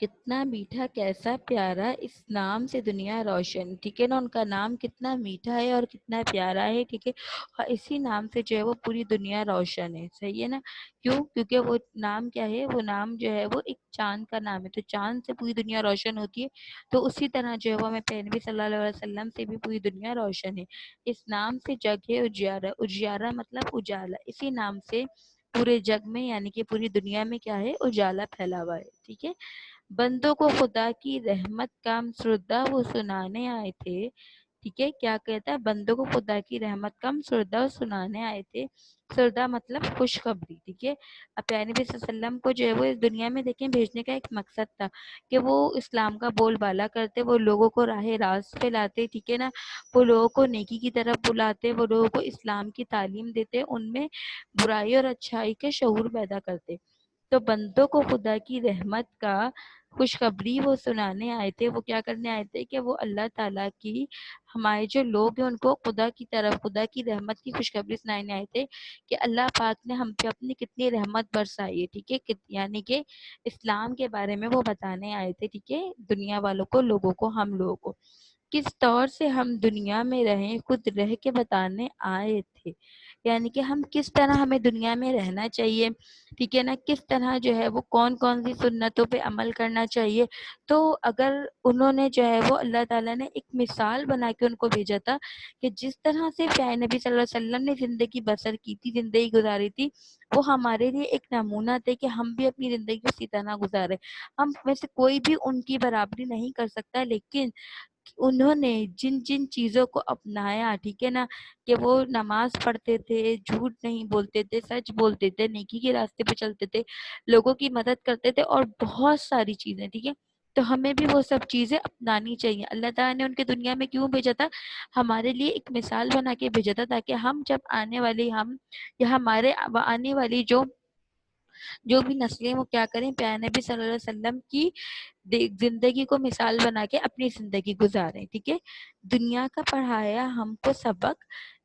کتنا میٹھا کیسا پیارا اس نام سے دنیا روشن، ٹھیک ہے نا، ان کا نام کتنا میٹھا ہے اور کتنا پیارا ہے، ٹھیک ہے، اور اسی نام سے جو ہے وہ پوری دنیا روشن ہے، صحیح ہے نا، کیوں؟ کیونکہ وہ نام کیا ہے، وہ نام جو ہے وہ ایک چاند کا نام ہے، تو چاند سے پوری دنیا روشن ہوتی ہے، تو اسی طرح جو ہے وہ ہمیں پیغمبر صلی اللہ علیہ وسلم سے بھی پوری دنیا روشن ہے۔ اس نام سے جگ ہے اجیارہ، اجیارہ مطلب اجالا، اسی نام سے پورے جگ میں یعنی کہ پوری دنیا میں کیا ہے، اجالا پھیلا ہوا ہے، ٹھیک ہے۔ بندوں کو خدا کی رحمت کا سردہ وہ سنانے آئے تھے، ٹھیک ہے، کیا کہتا ہے، بندوں کو خدا کی رحمت کا سردہ سنانے آئے تھے، سردہ مطلب خوشخبری، ٹھیک ہے۔ اب پیارے نبی صلی اللہ علیہ وسلم کو جو ہے وہ اس دنیا میں دیکھیں بھیجنے کا ایک مقصد تھا کہ وہ اسلام کا بول بالا کرتے، وہ لوگوں کو راہ راست پہ لاتے، ٹھیک ہے نا، وہ لوگوں کو نیکی کی طرف بلاتے، وہ لوگوں کو اسلام کی تعلیم دیتے، ان میں برائی اور اچھائی کے شعور پیدا کرتے۔ تو بندوں کو خدا کی رحمت کا خوشخبری وہ سنانے آئے تھے، وہ کیا کرنے آئے تھے کہ وہ اللہ تعالیٰ کی، ہمارے جو لوگ ہیں ان کو خدا کی طرف، خدا کی رحمت کی خوشخبری سنانے آئے تھے کہ اللہ پاک نے ہم پہ اپنی کتنی رحمت برسائی ہے، ٹھیک ہے، یعنی کہ اسلام کے بارے میں وہ بتانے آئے تھے، ٹھیک ہے، دنیا والوں کو، لوگوں کو، ہم لوگوں کو کس طور سے ہم دنیا میں رہیں خود رہ کے بتانے آئے تھے، یعنی کہ ہم کس طرح ہمیں دنیا میں رہنا چاہیے، ٹھیک ہے نا، کس طرح جو ہے وہ کون کون سی سنتوں پہ عمل کرنا چاہیے۔ تو اگر انہوں نے جو ہے وہ اللہ تعالیٰ نے ایک مثال بنا کے ان کو بھیجا تھا کہ جس طرح سے پیارے نبی صلی اللہ علیہ وسلم نے زندگی بسر کی تھی، زندگی گزاری تھی، وہ ہمارے لیے ایک نمونہ تھے کہ ہم بھی اپنی زندگی اسی طرح گزارے۔ ہم میں سے کوئی بھی ان کی برابری نہیں کر سکتا، لیکن انہوں نے جن جن چیزوں کو اپنایا، ٹھیک ہے نا، کہ وہ نماز پڑھتے تھے، جھوٹ نہیں بولتے تھے، سچ بولتے تھے، نیکی کے راستے پہ چلتے تھے، لوگوں کی مدد کرتے تھے اور بہت ساری چیزیں، ٹھیک ہے، تو ہمیں بھی وہ سب چیزیں اپنانی چاہیے۔ اللہ تعالیٰ نے ان کے دنیا میں کیوں بھیجا تھا؟ ہمارے لیے ایک مثال بنا کے بھیجا تھا، تاکہ ہم جب آنے والی ہم یا ہمارے آنے والی جو بھی نسلیں وہ کیا کریں، پیارے نبی صلی اللہ علیہ وسلم کی زندگی کو مثال بنا کے اپنی زندگی گزاریں، ٹھیک ہے۔ دنیا کا پڑھایا ہم کو سبق،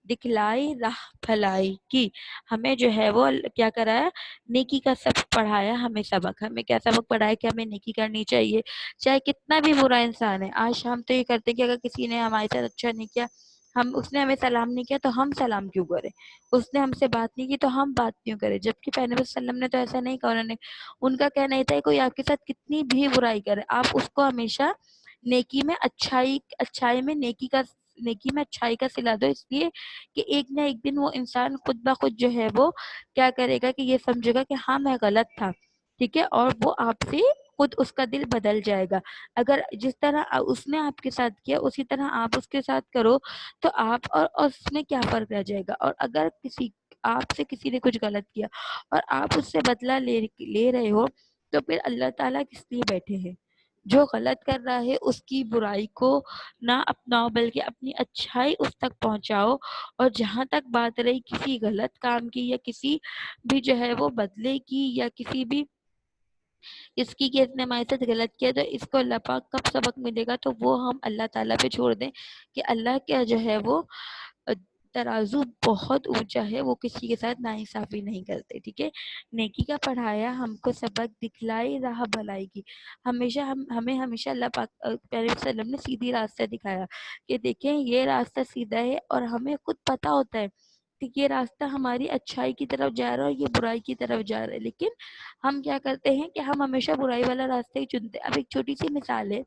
دکھلائی راہ بھلائی کی، ہمیں جو ہے وہ کیا کرایا، نیکی کا سبق پڑھایا، ہمیں سبق، ہمیں کیا سبق پڑھایا کہ ہمیں نیکی کرنی چاہیے، چاہے کتنا بھی برا انسان ہے۔ آج ہم تو یہ کرتے کہ اگر کسی نے ہمارے ساتھ اچھا نہیں کیا، اس نے ہمیں سلام نہیں کیا تو ہم سلام کیوں کریں، اس نے ہم سے بات نہیں کی تو ہم بات کیوں کریں، جبکہ پیغمبر صلی اللہ علیہ وسلم نے تو ایسا نہیں کہا، انہوں نے، ان کا کہنا یہ تھا کہ کوئی آپ کے ساتھ کتنی بھی برائی کرے، آپ اس کو ہمیشہ نیکی میں اچھائی میں نیکی میں اچھائی کا صلہ دو، اس لیے کہ ایک نہ ایک دن وہ انسان خود بخود جو ہے وہ کیا کرے گا کہ یہ سمجھے گا کہ ہاں میں غلط تھا، ٹھیک ہے، اور وہ آپ سے خود اس کا دل بدل جائے گا۔ اگر جس طرح اس نے آپ کے ساتھ کیا اسی طرح آپ اس کے ساتھ کرو تو آپ اور اس میں کیا فرق رہ جائے گا۔ اور اگر آپ سے کسی نے کچھ غلط کیا اور آپ اس سے بدلہ لے رہے ہو تو پھر اللہ تعالیٰ کس لیے بیٹھے ہیں؟ جو غلط کر رہا ہے اس کی برائی کو نہ اپناؤ بلکہ اپنی اچھائی اس تک پہنچاؤ، اور جہاں تک بات رہی کسی غلط کام کی یا کسی بھی جو ہے وہ بدلے کی یا کسی بھی اس کی کہ اس نے ہمارے ساتھ غلط کیا تو اس کو اللہ پاک کب سبق ملے گا، تو وہ ہم اللہ تعالیٰ پہ چھوڑ دیں کہ اللہ کیا جو ہے وہ ترازو بہت اونچا ہے، وہ کسی کے ساتھ ناانصافی نہیں کرتے، ٹھیک ہے۔ نیکی کا پڑھایا ہم کو سبق، دکھلائی راہ بھلائی کی، ہمیں ہمیشہ اللہ پاک پیغمبر صلی اللہ علیہ وسلم نے سیدھی راستہ دکھایا کہ دیکھیں یہ راستہ سیدھا ہے، اور ہمیں خود پتہ ہوتا ہے کہ یہ راستہ ہماری اچھائی کی طرف جا رہا ہے اور یہ برائی کی طرف جا رہا ہے، لیکن ہم کیا کرتے ہیں کہ ہم ہمیشہ برائی والا راستہ ہی چنتے ہیں۔ اب ایک چھوٹی سی مثال ہے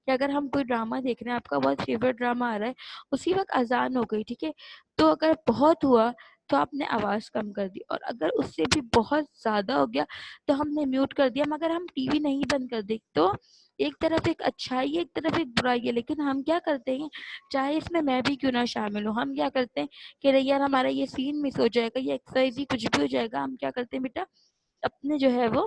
کہ اگر ہم کوئی ڈرامہ دیکھ رہے ہیں، آپ کا بہت فیوریٹ ڈرامہ آ رہا ہے، اسی وقت اذان ہو گئی، ٹھیک ہے، تو اگر بہت ہوا تو آپ نے آواز کم کر دی، اور اگر اس سے بھی بہت زیادہ ہو گیا تو ہم نے میوٹ کر دیا، مگر ہم ٹی وی نہیں بند کر دی۔ تو ایک طرف ایک اچھائی ہے، ایک طرف ایک برائی ہے، لیکن ہم کیا کرتے ہیں، چاہے اس میں بھی کیوں نہ شامل ہوں، ہم کیا کرتے ہیں کہ یار ہمارا یہ سین مس ہو جائے گا، یہ ایکسرسائز ہی کچھ بھی ہو جائے گا، ہم کیا کرتے ہیں بیٹا، اپنے جو ہے وہ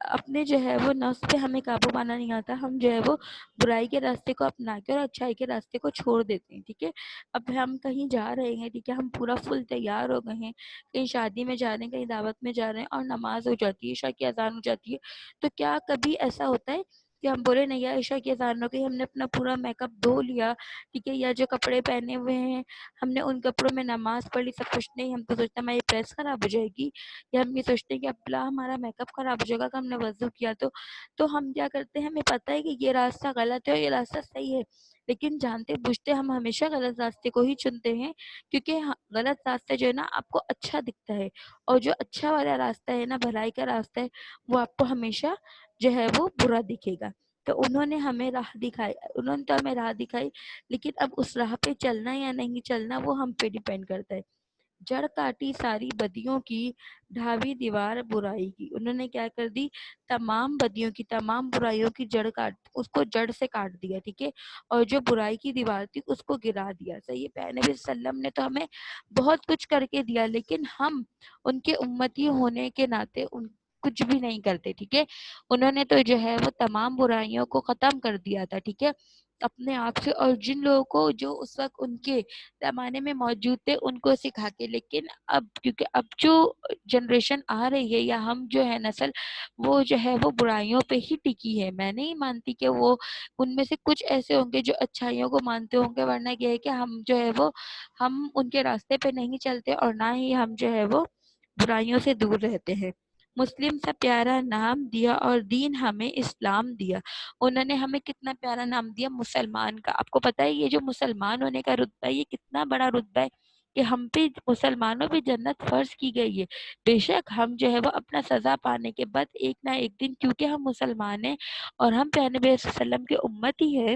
اپنے جو ہے وہ نفس پہ ہمیں قابو پانا نہیں آتا، ہم جو ہے وہ برائی کے راستے کو اپنا کے اور اچھائی کے راستے کو چھوڑ دیتے ہیں، ٹھیک ہے۔ اب ہم کہیں جا رہے ہیں، ٹھیک ہے، ہم پورا فل تیار ہو گئے ہیں، کہیں شادی میں جا رہے ہیں، کہیں دعوت میں جا رہے ہیں، اور نماز ہو جاتی ہے، عشاء کی اذان ہو جاتی ہے، تو کیا کبھی ایسا ہوتا ہے کہ ہم بولے نہیں عائشہ کی اذان ہو گئی، ہم نے اپنا پورا میک اپ دھو لیا، ٹھیک ہے، یا جو کپڑے پہنے ہوئے ہیں ہم نے ان کپڑوں میں نماز پڑھ لی، سب کچھ نہیں، ہم تو سوچتے ہماری پریس خراب ہو جائے گی، یا ہم یہ سوچتے ہیں کہ ابلا ہمارا میک اپ خراب ہو جائے گا کہ ہم نے وضو کیا تو ہم کیا کرتے ہیں، ہمیں پتہ ہے کہ یہ راستہ غلط ہے اور یہ راستہ صحیح ہے، لیکن جانتے بوجھتے ہم ہمیشہ غلط راستے کو ہی چنتے ہیں، کیونکہ غلط راستہ جو ہے نا آپ کو اچھا دکھتا ہے، اور جو اچھا والا راستہ ہے نا، بھلائی کا راستہ ہے، وہ آپ کو ہمیشہ جو ہے وہ برا دکھے گا۔ تو انہوں نے ہمیں راہ دکھائی، انہوں نے تو ہمیں راہ دکھائی، لیکن اب اس راہ پہ چلنا یا نہیں چلنا وہ ہم پہ ڈیپینڈ کرتا ہے۔ جڑ کاٹی ساری بدیوں کی، ڈھاوی دیوار برائی کی، انہوں نے کیا کر دی، تمام بدیوں کی، تمام برائیوں کی جڑ کاٹ، اس کو جڑ سے کاٹ دیا، ٹھیک ہے، اور جو برائی کی دیوار تھی اس کو گرا دیا۔ صحیح ہے، نبی صلی اللہ علیہ وسلم نے تو ہمیں بہت کچھ کر کے دیا، لیکن ہم ان کے امتی ہونے کے ناطے ان کچھ بھی نہیں کرتے، ٹھیک ہے، انہوں نے تو جو ہے وہ تمام برائیوں کو ختم کر دیا تھا، ٹھیک ہے، اپنے آپ سے، اور جن لوگوں کو جو اس وقت ان کے زمانے میں موجود تھے ان کو سکھا کے، لیکن اب کیونکہ اب جو جنریشن آ رہی ہے یا ہم جو ہے نسل، وہ جو ہے وہ برائیوں پہ ہی ٹکی ہے۔ میں نہیں مانتی کہ وہ ان میں سے کچھ ایسے ہوں گے جو اچھائیوں کو مانتے ہوں گے، ورنہ یہ ہے کہ ہم جو ہے وہ ہم ان کے راستے پہ نہیں چلتے، اور نہ ہی ہم جو ہے وہ برائیوں سے دور رہتے ہیں۔ مسلم سا پیارا نام دیا اور دین ہمیں اسلام دیا، انہوں نے ہمیں کتنا پیارا نام دیا مسلمان کا۔ آپ کو پتہ ہے یہ جو مسلمان ہونے کا رتبہ ہے یہ کتنا بڑا رتبہ ہے، کہ ہم پہ مسلمانوں پہ جنت فرض کی گئی ہے۔ بے شک ہم جو ہے وہ اپنا سزا پانے کے بعد ایک نہ ایک دن، کیونکہ ہم مسلمان ہیں اور ہم پیارے نبی صلی اللہ علیہ وسلم کے امت ہی ہے،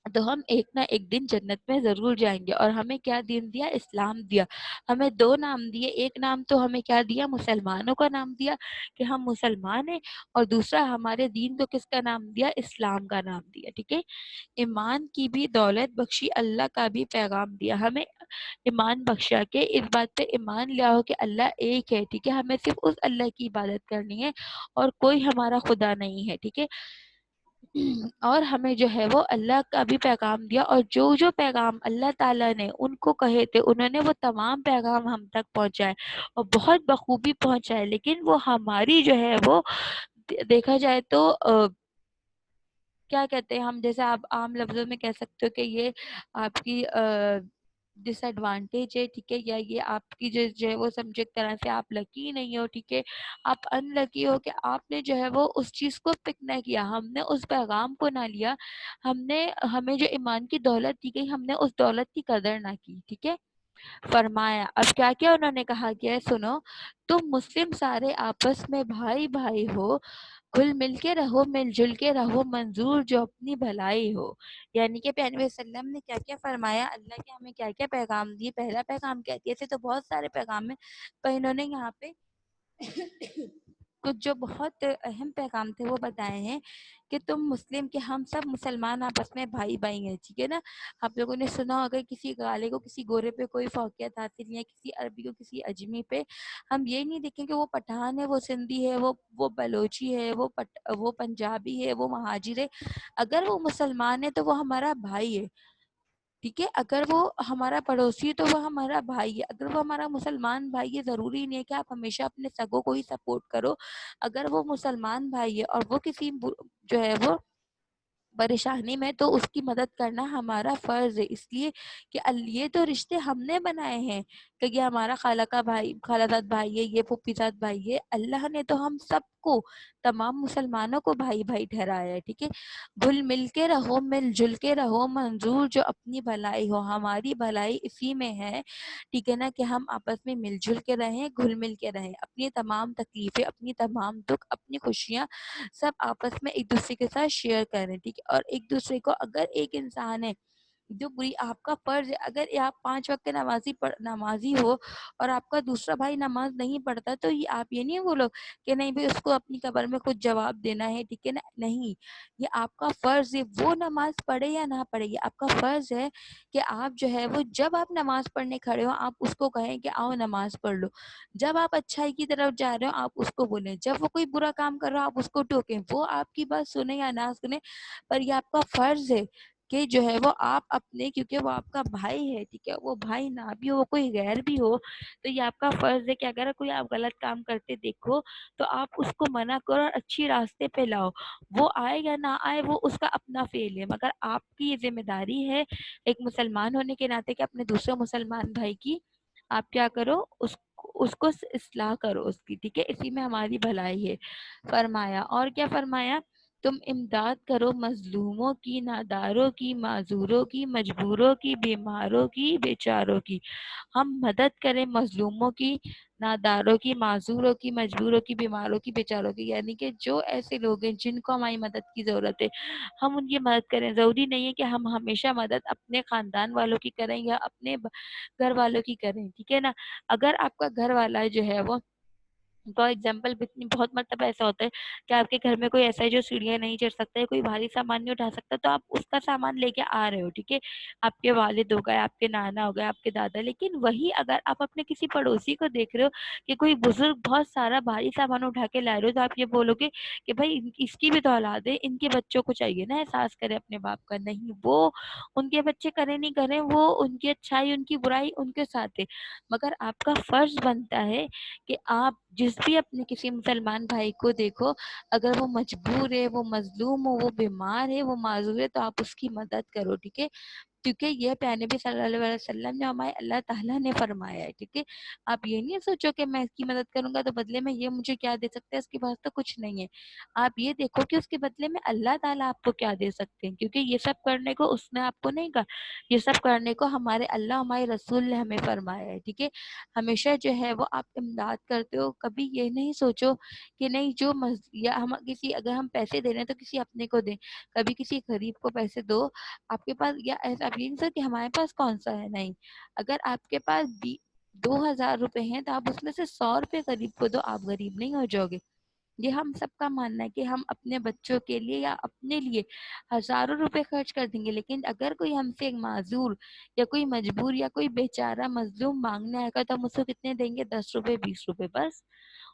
تو ہم ایک نہ ایک دن جنت میں ضرور جائیں گے۔ اور ہمیں کیا دین دیا، اسلام دیا، ہمیں دو نام دیے، ایک نام تو ہمیں کیا دیا، مسلمانوں کا نام دیا کہ ہم مسلمان ہیں، اور دوسرا ہمارے دین کو کس کا نام دیا، اسلام کا نام دیا، ٹھیک ہے۔ ایمان کی بھی دولت بخشی، اللہ کا بھی پیغام دیا، ہمیں ایمان بخشا کہ اس بات پہ ایمان لیا ہو کہ اللہ ایک ہے، ٹھیک ہے، ہمیں صرف اس اللہ کی عبادت کرنی ہے اور کوئی ہمارا خدا نہیں ہے، ٹھیک ہے، اور ہمیں جو ہے وہ اللہ کا بھی پیغام دیا، اور جو جو پیغام اللہ تعالیٰ نے ان کو کہے تھے انہوں نے وہ تمام پیغام ہم تک پہنچائے، اور بہت بخوبی پہنچائے، لیکن وہ ہماری جو ہے وہ دیکھا جائے تو کیا کہتے ہیں ہم، جیسے آپ عام لفظوں میں کہہ سکتے ہو کہ یہ آپ کی ڈس ایڈوانٹیج ہے، ٹھیک ہے، یا یہ آپ کی جو ہے وہ سمجھے ایک طرح سے آپ لکی نہیں ہو، ٹھیک ہے، آپ ان لکی ہو کہ آپ نے جو ہے وہ اس چیز کو پک نہ کیا، ہم نے اس پیغام کو نہ لیا، ہمیں جو ایمان کی دولت دی گئی ہم نے اس دولت کی قدر نہ کی، ٹھیک ہے۔ فرمایا، اب کیا کیا انہوں نے کہا کہ سنو، تم مسلم سارے آپس میں بھائی بھائی ہو، گھل مل کے رہو، مل جل کے رہو، منظور جو اپنی بھلائی ہو، یعنی کہ پیغمبر صلی اللہ علیہ وسلم نے کیا کیا فرمایا، اللہ کے ہمیں کیا کیا پیغام دیے۔ پہلا پیغام کیا دیا، ایسے تو بہت سارے پیغام ہیں، پر انہوں نے یہاں پہ کچھ جو بہت اہم پیغام تھے وہ بتائے ہیں کہ تم مسلم، کہ ہم سب مسلمان آپس میں بھائی بھائی ہیں، ٹھیک ہے نا۔ آپ لوگوں نے سنا ہوگا کسی کالے کو کسی گورے پہ کوئی فوقیت حاصل نہیں ہے، کسی عربی کو کسی اجمی پہ، ہم یہ نہیں دیکھیں کہ وہ پٹھان ہے، وہ سندھی ہے، وہ بلوچی ہے، وہ پنجابی ہے، وہ مہاجر ہے، اگر وہ مسلمان ہے تو وہ ہمارا بھائی ہے، ٹھیک ہے، اگر وہ ہمارا پڑوسی ہے تو وہ ہمارا بھائی ہے، اگر وہ ہمارا مسلمان بھائی ہے، ضروری نہیں ہے کہ آپ ہمیشہ اپنے سگوں کو ہی سپورٹ کرو، اگر وہ مسلمان بھائی ہے اور وہ کسی جو ہے وہ پریشانی میں، تو اس کی مدد کرنا ہمارا فرض ہے، اس لیے کہ یہ تو رشتے ہم نے بنائے ہیں، کہ یہ ہمارا خالہ کا بھائی، خالہ زاد بھائی ہے، یہ پھوپھی زاد بھائی ہے، اللہ نے تو ہم سب کو، تمام مسلمانوں کو بھائی بھائی ٹھہرایا ہے، ٹھیک ہے۔ گھل مل کے رہو، مل جل کے رہو، منظور جو اپنی بھلائی ہو، ہماری بھلائی اسی میں ہے، ٹھیک ہے نا، کہ ہم آپس میں مل جل کے رہیں، گھل مل کے رہیں، اپنی تمام تکلیفیں، اپنی تمام دکھ، اپنی خوشیاں سب آپس میں ایک دوسرے کے ساتھ شیئر کریں، ٹھیک ہے، اور ایک دوسرے کو، اگر ایک انسان ہے جو بری، آپ کا فرض ہے، اگر آپ 5 وقت نمازی ہو اور آپ کا دوسرا بھائی نماز نہیں پڑھتا، تو یہ آپ یہ نہیں بولو کہ نہیں بھائی اس کو اپنی قبر میں کچھ جواب دینا ہے، ٹھیک ہے نا، نہیں، یہ آپ کا فرض ہے، وہ نماز پڑھے یا نہ پڑھے، یہ آپ کا فرض ہے کہ آپ جو ہے وہ جب آپ نماز پڑھنے کھڑے ہو آپ اس کو کہیں کہ آؤ نماز پڑھ لو، جب آپ اچھائی کی طرف جا رہے ہو آپ اس کو بولیں، جب وہ کوئی برا کام کر رہا ہو آپ اس کو ٹوکیں، وہ آپ کی بات سنے یا نہ سنے، پر یہ آپ کا فرض ہے کہ جو ہے وہ آپ اپنے، کیونکہ وہ آپ کا بھائی ہے، ٹھیک ہے، وہ بھائی نہ بھی ہو، کوئی غیر بھی ہو، تو یہ آپ کا فرض ہے کہ اگر کوئی آپ غلط کام کرتے دیکھو تو آپ اس کو منع کرو اور اچھی راستے پہ لاؤ. وہ آئے یا نہ آئے وہ اس کا اپنا فیل ہے، مگر آپ کی یہ ذمہ داری ہے ایک مسلمان ہونے کے ناطے کہ اپنے دوسرے مسلمان بھائی کی آپ کیا کرو، اس کو اصلاح کرو اس کی، ٹھیک ہے، اسی میں ہماری بھلائی ہے. فرمایا، اور کیا فرمایا، تم امداد کرو مظلوموں کی، ناداروں کی، معذوروں کی، مجبوروں کی، بیماروں کی، بیچاروں کی. ہم مدد کریں مظلوموں کی، ناداروں کی، معذوروں کی، مجبوروں کی، بیماروں کی، بیچاروں کی، یعنی کہ جو ایسے لوگ ہیں جن کو ہماری مدد کی ضرورت ہے ہم ان کی مدد کریں. ضروری نہیں ہے کہ ہم ہمیشہ مدد اپنے خاندان والوں کی کریں یا اپنے گھر والوں کی کریں، ٹھیک ہے نا. اگر آپ کا گھر والا جو ہے وہ فار ایگزامپل بہت مرتبہ ایسا ہوتا ہے کہ آپ کے گھر میں کوئی ایسا ہے جو سیڑھیاں نہیں چڑھ سکتا ہے، کوئی بھاری سامان نہیں اٹھا سکتا، تو آپ اس کا سامان لے کے آ رہے ہو، ٹھیک ہے، آپ کے والد ہو گئے، آپ کے نانا ہو گئے، آپ کے دادا. لیکن وہی اگر آپ اپنے کسی پڑوسی کو دیکھ رہے ہو کہ کوئی بزرگ بہت سارا بھاری سامان اٹھا کے لا رہے ہو، تو آپ یہ بولو گے کہ بھائی اس کی بھی تو اولاد ہے، ان کے بچوں کو چاہیے نا احساس کرے اپنے باپ کا. نہیں، وہ ان کے بچے کریں نہیں کریں، وہ ان کی اچھائی ان کی برائی ان کے ساتھ ہے، مگر آپ کا فرض بنتا ہے کہ آپ جس بھی اپنے کسی مسلمان بھائی کو دیکھو، اگر وہ مجبور ہے، وہ مظلوم ہو، وہ بیمار ہے، وہ معذور ہے، تو آپ اس کی مدد کرو، ٹھیک ہے، کیونکہ یہ پیارے نبی صلی اللہ علیہ وسلم نے ہمارے اللہ تعالیٰ نے فرمایا ہے، ٹھیک ہے. آپ یہ نہیں سوچو کہ میں اس کی مدد کروں گا تو بدلے میں یہ مجھے کیا دے سکتا ہے، اس کے پاس تو کچھ نہیں ہے. آپ یہ دیکھو کہ اس کے بدلے میں اللہ تعالیٰ آپ کو کیا دے سکتے ہیں، کیونکہ یہ سب کرنے کو اس نے آپ کو نہیں کہا، یہ سب کرنے کو ہمارے اللہ ہمارے رسول نے ہمیں فرمایا ہے، ٹھیک ہے. ہمیشہ جو ہے وہ آپ امداد کرتے ہو، کبھی یہ نہیں سوچو کہ نہیں یا ہم کسی اگر ہم پیسے دے رہے ہیں تو کسی اپنے کو دیں، کبھی کسی غریب کو پیسے دو. آپ کے پاس یا ایسا آپ یہ نہیں سوچ کہ ہمارے پاس کون سا ہے، نہیں، اگر آپ کے پاس 2,000 روپے ہیں تو آپ اس میں سے 100 روپے غریب کو دو، آپ غریب نہیں ہو جاؤ گے. یہ ہم سب کا ماننا ہے کہ ہم اپنے بچوں کے لیے یا اپنے لیے ہزاروں روپے خرچ کر دیں گے، لیکن اگر کوئی ہم سے ایک معذور یا کوئی مجبور یا کوئی بیچارہ مظلوم مانگنے آئے گا تو ہم اس کو کتنے دیں گے؟ 10 روپے، 20 روپے، بس.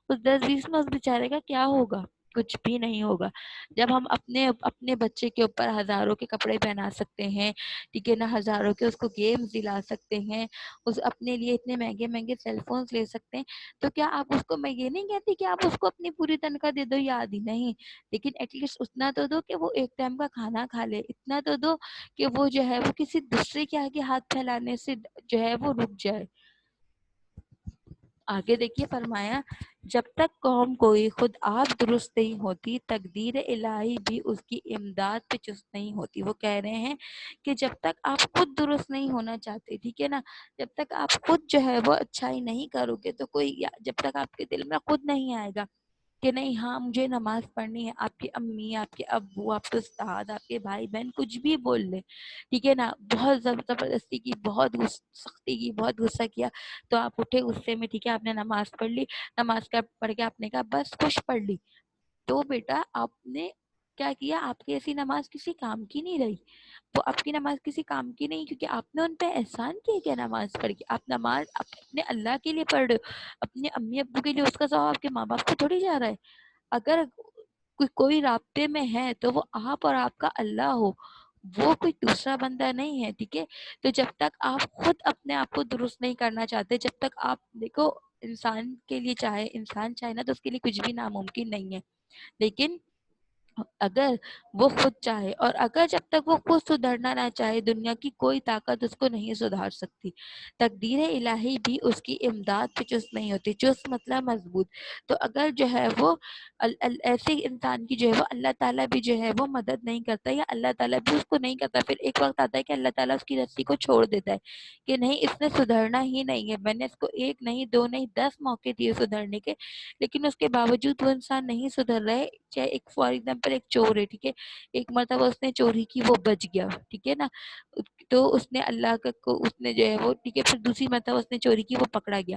اس 10-20 میں اس بیچارے کا کیا ہوگا؟ کچھ بھی نہیں ہوگا. جب ہم اپنے بچے کے اوپر ہزاروں کے کپڑے پہنا سکتے ہیں، ٹھیک ہے نا، ہزاروں کے اس کو گیمز دلا سکتے ہیں، اس اپنے لیے اتنے مہنگے مہنگے سیل فونز لے سکتے ہیں، تو کیا آپ اس کو، میں یہ نہیں کہتی کہ آپ اس کو اپنی پوری تنخواہ دے دو یا آدھی، نہیں، لیکن ایٹ لیسٹ اتنا تو دو کہ وہ ایک ٹائم کا کھانا کھا لے، اتنا تو دو کہ وہ جو ہے وہ کسی دوسرے کے آگے ہاتھ پھیلانے سے جو ہے وہ رک جائے. آگے دیکھیے، فرمایا جب تک قوم کوئی خود آپ درست نہیں ہوتی تقدیر الہی بھی اس کی امداد پہ چست نہیں ہوتی. وہ کہہ رہے ہیں کہ جب تک آپ خود درست نہیں ہونا چاہتے، ٹھیک ہے نا، جب تک آپ خود جو ہے وہ اچھائی نہیں کرو گے تو کوئی، جب تک آپ کے دل میں خود نہیں آئے گا کہ نہیں ہاں مجھے نماز پڑھنی ہے، آپ کی امی، آپ کے ابو، آپ کے استاد، آپ کے بھائی بہن کچھ بھی بول لیں، ٹھیک ہے نا، بہت زبردستی کی، بہت سختی کی، بہت غصہ کیا، تو آپ اٹھے غصے میں، ٹھیک ہے، آپ نے نماز پڑھ لی، نماز کا پڑھ کے آپ نے کہا بس خوش پڑھ لی، تو بیٹا آپ نے کیا کیا؟ آپ کی ایسی نماز کسی کام کی نہیں رہی. وہ آپ کی نماز کسی کام کی نہیں، کیونکہ آپ نے ان پہ احسان کیا کیا نماز پڑھ کے. آپ نماز اپنے اللہ کے لیے پڑھ رہے ہو، اپنے امی ابو کے لیے، اس کا ثواب آپ کے ماں باپ کو تھوڑی جا رہا ہے. اگر کوئی رابطے میں ہے تو وہ آپ اور آپ کا اللہ ہو، وہ کوئی دوسرا بندہ نہیں ہے، ٹھیک ہے. تو جب تک آپ خود اپنے آپ کو درست نہیں کرنا چاہتے، جب تک آپ دیکھو انسان کے لیے انسان چاہے نا تو اس کے لیے کچھ بھی ناممکن نہیں ہے، لیکن اگر وہ خود چاہے، اور اگر جب تک وہ خود سدھرنا نہ چاہے دنیا کی کوئی طاقت اس کو نہیں سدھار سکتی. تقدیر الہی بھی اس کی امداد پہ چست نہیں ہوتی. چست مطلب مضبوط. تو اگر جو ہے وہ ایسے انسان کی جو ہے وہ اللہ تعالیٰ بھی جو ہے وہ مدد نہیں کرتا یا اللہ تعالیٰ بھی اس کو نہیں کرتا، پھر ایک وقت آتا ہے کہ اللہ تعالیٰ اس کی رسی کو چھوڑ دیتا ہے کہ نہیں اس نے سدھرنا ہی نہیں ہے. میں نے اس کو 1 نہیں 2 نہیں 10 موقع دیے سدھرنے کے، لیکن اس کے باوجود وہ انسان نہیں سدھر رہے. چاہے ایک فار ایگزامپل ایک چور ہے، ٹھیک ہے، ایک مرتبہ اس نے چوری کی، وہ بچ گیا، ٹھیک ہے نا، تو اس نے اللہ کو اس نے جو ہے وہ، ٹھیک ہے، پھر دوسری مرتبہ اس نے چوری کی، وہ پکڑا گیا.